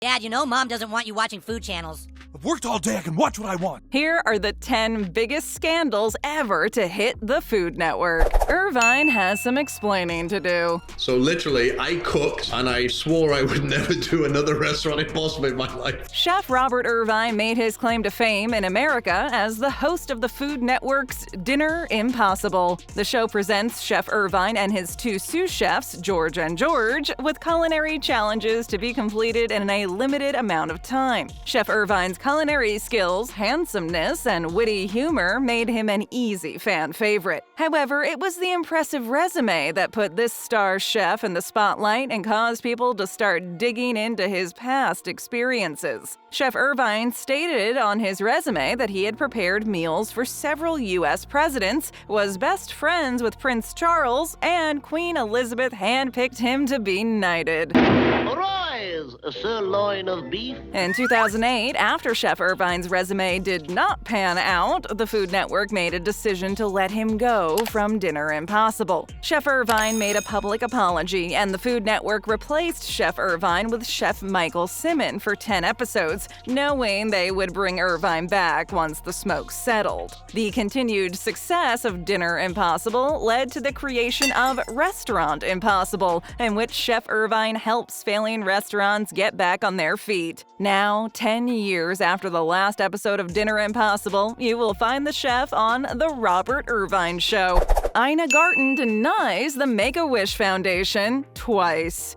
Dad, Mom doesn't want you watching food channels. I've worked all day, I can watch what I want. Here are the 10 biggest scandals ever to hit the Food Network. Irvine has some explaining to do. So literally, I cooked and I swore I would never do another restaurant impossible in my life. Chef Robert Irvine made his claim to fame in America as the host of the Food Network's Dinner Impossible. The show presents Chef Irvine and his two sous chefs, George and George, with culinary challenges to be completed in a limited amount of time. Chef Irvine's culinary skills, handsomeness, and witty humor made him an easy fan favorite. However, it was the impressive resume that put this star chef in the spotlight and caused people to start digging into his past experiences. Chef Irvine stated on his resume that he had prepared meals for several U.S. presidents, was best friends with Prince Charles, and Queen Elizabeth handpicked him to be knighted. Arise, a sirloin of beef. In 2008, after Chef Irvine's resume did not pan out, the Food Network made a decision to let him go from Dinner Impossible. Chef Irvine made a public apology, and the Food Network replaced Chef Irvine with Chef Michael Simon for 10 episodes, knowing they would bring Irvine back once the smoke settled. The continued success of Dinner Impossible led to the creation of Restaurant Impossible, in which Chef Irvine helps failing restaurants get back on their feet. Now, 10 years after the last episode of Dinner Impossible, you will find the chef on The Robert Irvine Show. Ina Garten denies the Make-A-Wish Foundation twice.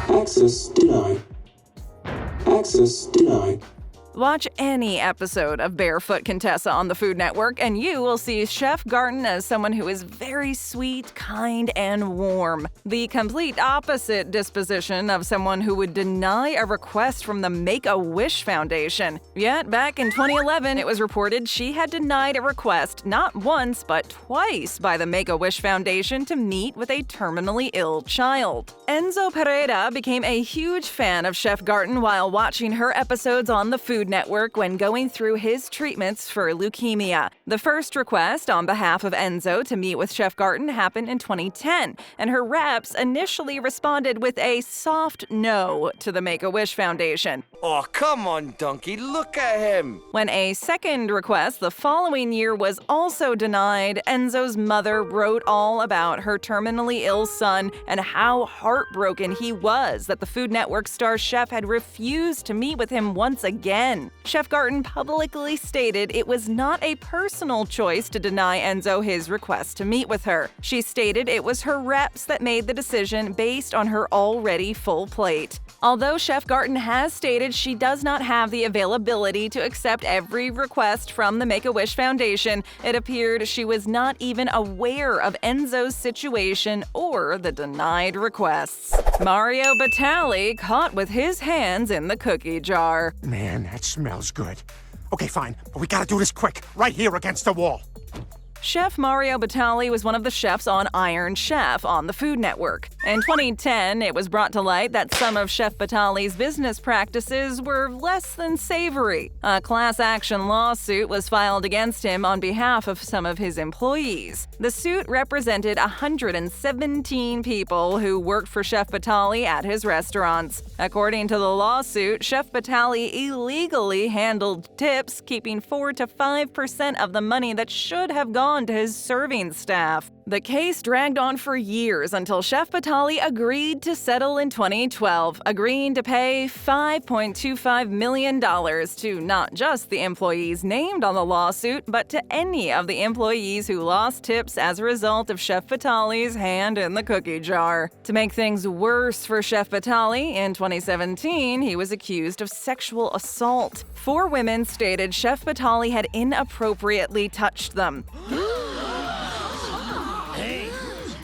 Access denied. Access denied. Watch any episode of Barefoot Contessa on the Food Network, and you will see Chef Garten as someone who is very sweet, kind, and warm. The complete opposite disposition of someone who would deny a request from the Make-A-Wish Foundation. Yet, back in 2011, it was reported she had denied a request not once, but twice by the Make-A-Wish Foundation to meet with a terminally ill child. Enzo Pereira became a huge fan of Chef Garten while watching her episodes on the Food Network when going through his treatments for leukemia. The first request on behalf of Enzo to meet with Chef Garten happened in 2010, and her reps initially responded with a soft no to the Make-A-Wish Foundation. Oh, come on, donkey, look at him! When a second request the following year was also denied, Enzo's mother wrote all about her terminally ill son and how heartbroken he was that the Food Network star chef had refused to meet with him once again. Chef Garten publicly stated it was not a personal choice to deny Enzo his request to meet with her. She stated it was her reps that made the decision based on her already full plate. Although Chef Garten has stated she does not have the availability to accept every request from the Make-A-Wish Foundation, it appeared she was not even aware of Enzo's situation or the denied requests. Mario Batali caught with his hands in the cookie jar. Man, that smells good. Okay, fine, but we gotta do this quick, right here against the wall. Chef Mario Batali was one of the chefs on Iron Chef on the Food Network. In 2010, it was brought to light that some of Chef Batali's business practices were less than savory. A class action lawsuit was filed against him on behalf of some of his employees. The suit represented 117 people who worked for Chef Batali at his restaurants. According to the lawsuit, Chef Batali illegally handled tips, keeping 4 to 5% of the money that should have gone to his serving staff. The case dragged on for years until Chef Batali agreed to settle in 2012, agreeing to pay $5.25 million to not just the employees named on the lawsuit, but to any of the employees who lost tips as a result of Chef Batali's hand in the cookie jar. To make things worse for Chef Batali, in 2017, he was accused of sexual assault. 4 women stated Chef Batali had inappropriately touched them.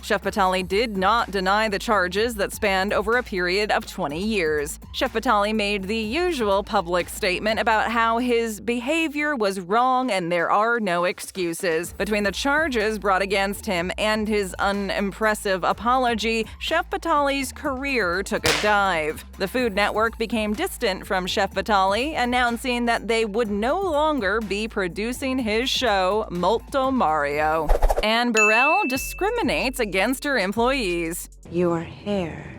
Chef Batali did not deny the charges that spanned over a period of 20 years. Chef Batali made the usual public statement about how his behavior was wrong and there are no excuses. Between the charges brought against him and his unimpressive apology, Chef Batali's career took a dive. The Food Network became distant from Chef Batali, announcing that they would no longer be producing his show, Molto Mario. And Burrell discriminates against her employees. Your hair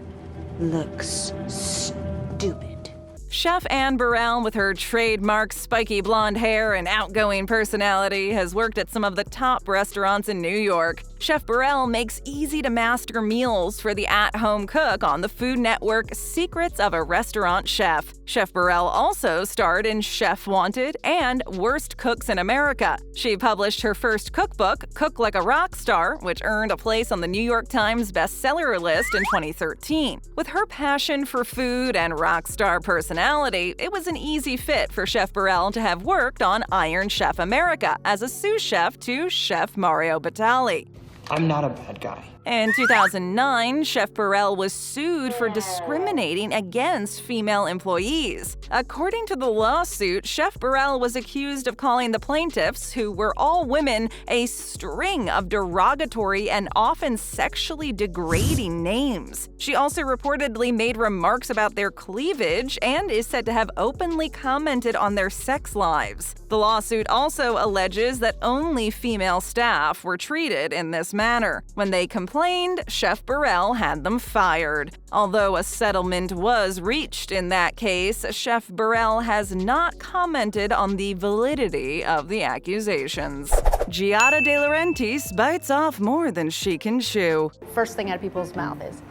looks stupid. Chef Anne Burrell, with her trademark spiky blonde hair and outgoing personality, has worked at some of the top restaurants in New York. Chef Burrell makes easy-to-master meals for the at-home cook on the Food Network Secrets of a Restaurant Chef. Chef Burrell also starred in Chef Wanted and Worst Cooks in America. She published her first cookbook, Cook Like a Rock Star, which earned a place on the New York Times bestseller list in 2013. With her passion for food and rock star personality, it was an easy fit for Chef Burrell to have worked on Iron Chef America as a sous chef to Chef Mario Batali. I'm not a bad guy. In 2009, Chef Burrell was sued for discriminating against female employees. According to the lawsuit, Chef Burrell was accused of calling the plaintiffs, who were all women, a string of derogatory and often sexually degrading names. She also reportedly made remarks about their cleavage and is said to have openly commented on their sex lives. The lawsuit also alleges that only female staff were treated in this manner. When they complained, Chef Burrell had them fired. Although a settlement was reached in that case, Chef Burrell has not commented on the validity of the accusations. Giada de Laurentiis bites off more than she can chew. First thing out of people's mouth is,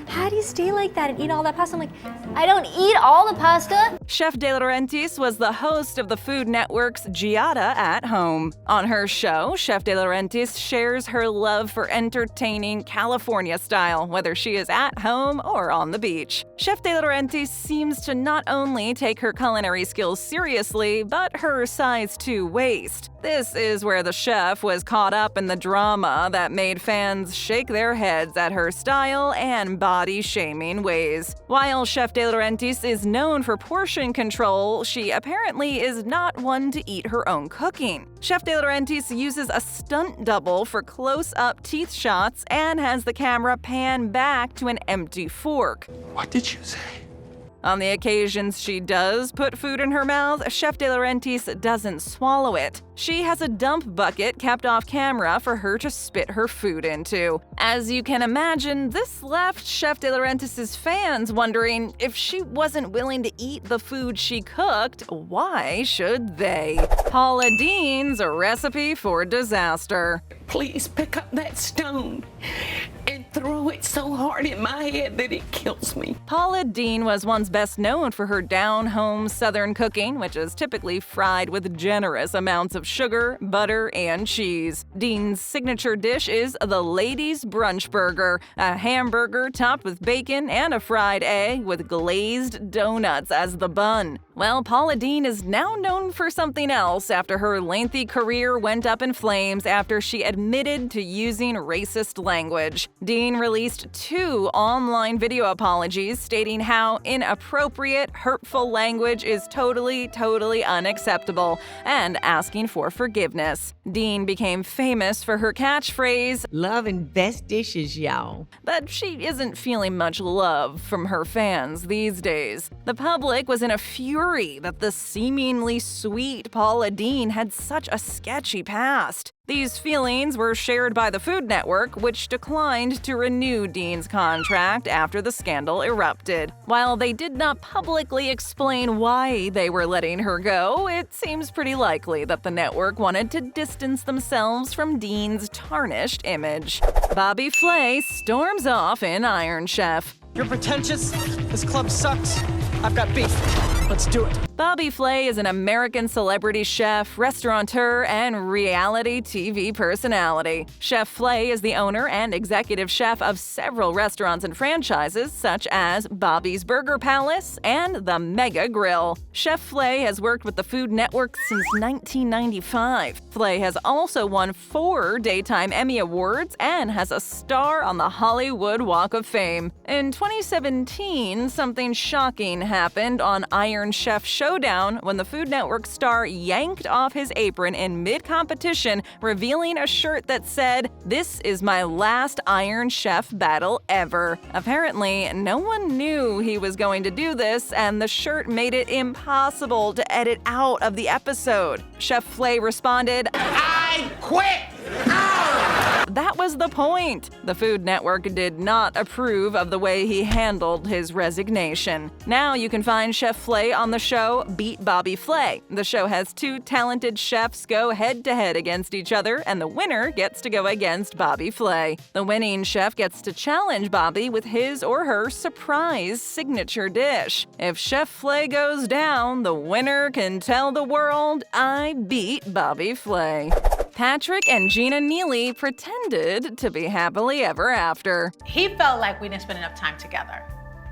how do you stay like that and eat all that pasta? I'm like, I don't eat all the pasta. Chef de Laurentiis was the host of the Food Network's Giada at Home. On her show, Chef de Laurentiis shares her love for entertaining California style, whether she is at home or on the beach. Chef de Laurentiis seems to not only take her culinary skills seriously, but her size 2 waist. This is where the chef was caught up in the drama that made fans shake their heads at her style and body-shaming ways. While Chef de Laurentiis is known for portion control, she apparently is not one to eat her own cooking. Chef de Laurentiis uses a stunt double for close-up teeth shots and has the camera pan back to an empty fork. What did you say? On the occasions she does put food in her mouth, Chef de Laurentiis doesn't swallow it. She has a dump bucket kept off camera for her to spit her food into. As you can imagine, this left Chef de Laurentiis' fans wondering, if she wasn't willing to eat the food she cooked, why should they? Paula Deen's a recipe for disaster. Please pick up that stone and throw it so hard in my head that it kills me. Paula Deen was once best known for her down-home Southern cooking, which is typically fried with generous amounts of sugar, butter, and cheese. Deen's signature dish is the Ladies' Brunch Burger, a hamburger topped with bacon and a fried egg with glazed donuts as the bun. Well, Paula Deen is now known for something else after her lengthy career went up in flames after she admitted to using racist language. Deen released 2 online video apologies stating how inappropriate, hurtful language is totally unacceptable and asking for forgiveness. Deen became famous for her catchphrase, "Love and best dishes, y'all." But she isn't feeling much love from her fans these days. The public was in a fury that the seemingly sweet Paula Deen had such a sketchy past. These feelings were shared by the Food Network, which declined to renew Deen's contract after the scandal erupted. While they did not publicly explain why they were letting her go, it seems pretty likely that the network wanted to distance themselves from Deen's tarnished image. Bobby Flay storms off in Iron Chef. You're pretentious. This club sucks. I've got beef. Let's do it. Bobby Flay is an American celebrity chef, restaurateur, and reality TV personality. Chef Flay is the owner and executive chef of several restaurants and franchises, such as Bobby's Burger Palace and the Mega Grill. Chef Flay has worked with the Food Network since 1995. Flay has also won 4 Daytime Emmy Awards and has a star on the Hollywood Walk of Fame. In 2017, something shocking happened on Iron Chef Showdown when the Food Network star yanked off his apron in mid-competition, revealing a shirt that said, "This is my last Iron Chef battle ever." Apparently, no one knew he was going to do this, and the shirt made it impossible to edit out of the episode. Chef Flay responded, "I quit!" that was the point. The Food Network did not approve of the way he handled his resignation. Now you can find Chef Flay on the show Beat Bobby Flay. The show has two talented chefs go head-to-head against each other, and the winner gets to go against Bobby Flay. The winning chef gets to challenge Bobby with his or her surprise signature dish. If Chef Flay goes down, the winner can tell the world, "I beat Bobby Flay." Patrick and Gina Neely pretended to be happily ever after. He felt like we didn't spend enough time together.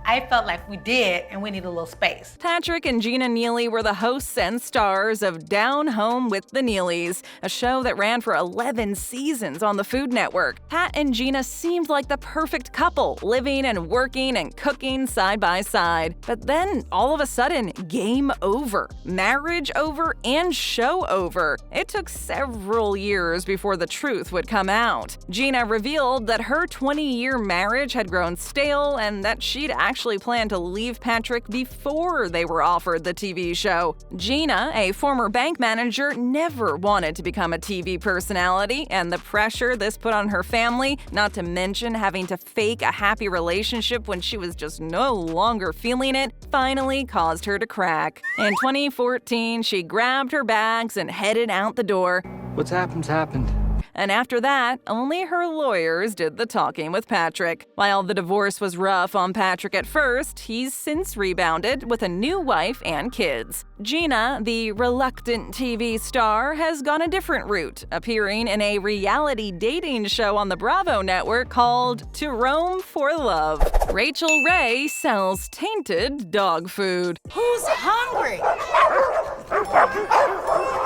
I felt like we did, and we need a little space. Patrick and Gina Neely were the hosts and stars of Down Home with the Neelys, a show that ran for 11 seasons on the Food Network. Pat and Gina seemed like the perfect couple, living and working and cooking side by side. But then, all of a sudden, game over, marriage over, and show over. It took several years before the truth would come out. Gina revealed that her 20-year marriage had grown stale and that she'd actually planned to leave Patrick before they were offered the TV show. Gina, a former bank manager, never wanted to become a TV personality, and the pressure this put on her family, not to mention having to fake a happy relationship when she was just no longer feeling it, finally caused her to crack. In 2014, she grabbed her bags and headed out the door. What's happened's happened. And after that, only her lawyers did the talking with Patrick. While the divorce was rough on Patrick at first, he's since rebounded with a new wife and kids. Gina, the reluctant TV star, has gone a different route, appearing in a reality dating show on the Bravo network called To Rome for Love. Rachael Ray sells Tainted dog food. Who's hungry?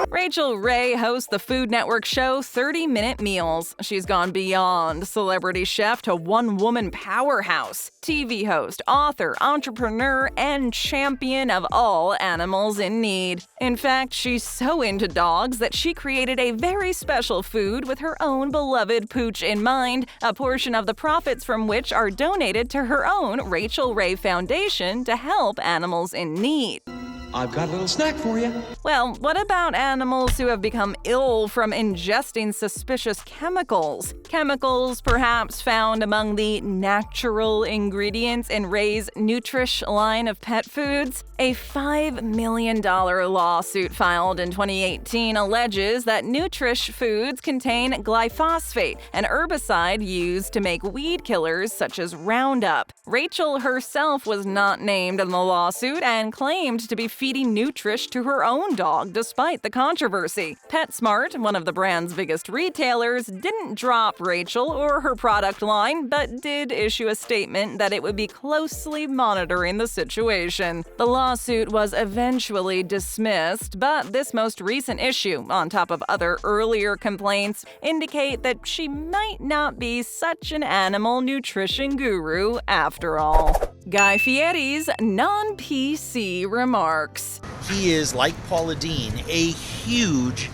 Rachael Ray hosts the Food Network show 30-Minute Meals. She's gone beyond celebrity chef to one-woman powerhouse, TV host, author, entrepreneur, and champion of all animals in need. In fact, she's so into dogs that she created a very special food with her own beloved pooch in mind, a portion of the profits from which are donated to her own Rachael Ray Foundation to help animals in need. I've got a little snack for you. Well, what about animals who have become ill from ingesting suspicious chemicals? Chemicals perhaps found among the natural ingredients in Ray's Nutrish line of pet foods? A $5 million lawsuit filed in 2018 alleges that Nutrish foods contain glyphosate, an herbicide used to make weed killers such as Roundup. Rachael herself was not named in the lawsuit and claimed to be feeding Nutrish to her own dog despite the controversy. PetSmart, one of the brand's biggest retailers, didn't drop Rachael or her product line, but did issue a statement that it would be closely monitoring the situation. The lawsuit was eventually dismissed, but this most recent issue, on top of other earlier complaints, indicate that she might not be such an animal nutrition guru after all. Guy Fieri's non-PC remarks. He is, like Paula Deen, a huge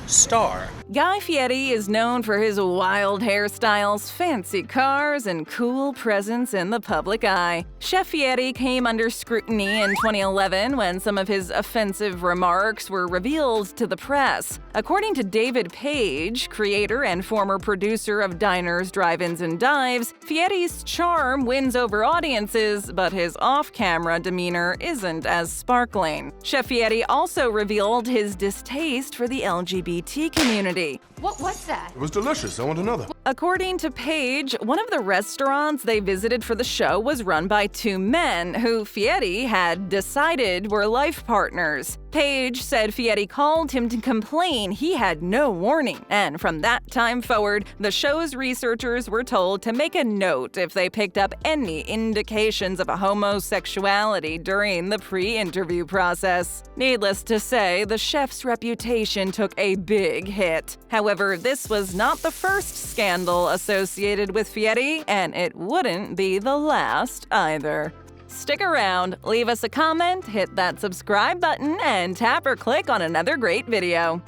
star. Guy Fieri is known for his wild hairstyles, fancy cars, and cool presence in the public eye. Chef Fieri came under scrutiny in 2011 when some of his offensive remarks were revealed to the press. According to David Page, creator and former producer of Diners, Drive-Ins, and Dives, Fieri's charm wins over audiences, but his off-camera demeanor isn't as sparkling. Chef Fieri also revealed his distaste for the LGBT community. What was that? It was delicious. I want another. According to Page, one of the restaurants they visited for the show was run by two men who Fieri had decided were life partners. Page said Fieri called him to complain he had no warning, and from that time forward, the show's researchers were told to make a note if they picked up any indications of a homosexuality during the pre-interview process. Needless to say, the chef's reputation took a big hit. However, this was not the first scandal associated with Fieri, and it wouldn't be the last either. Stick around, leave us a comment, hit that subscribe button, and tap or click on another great video.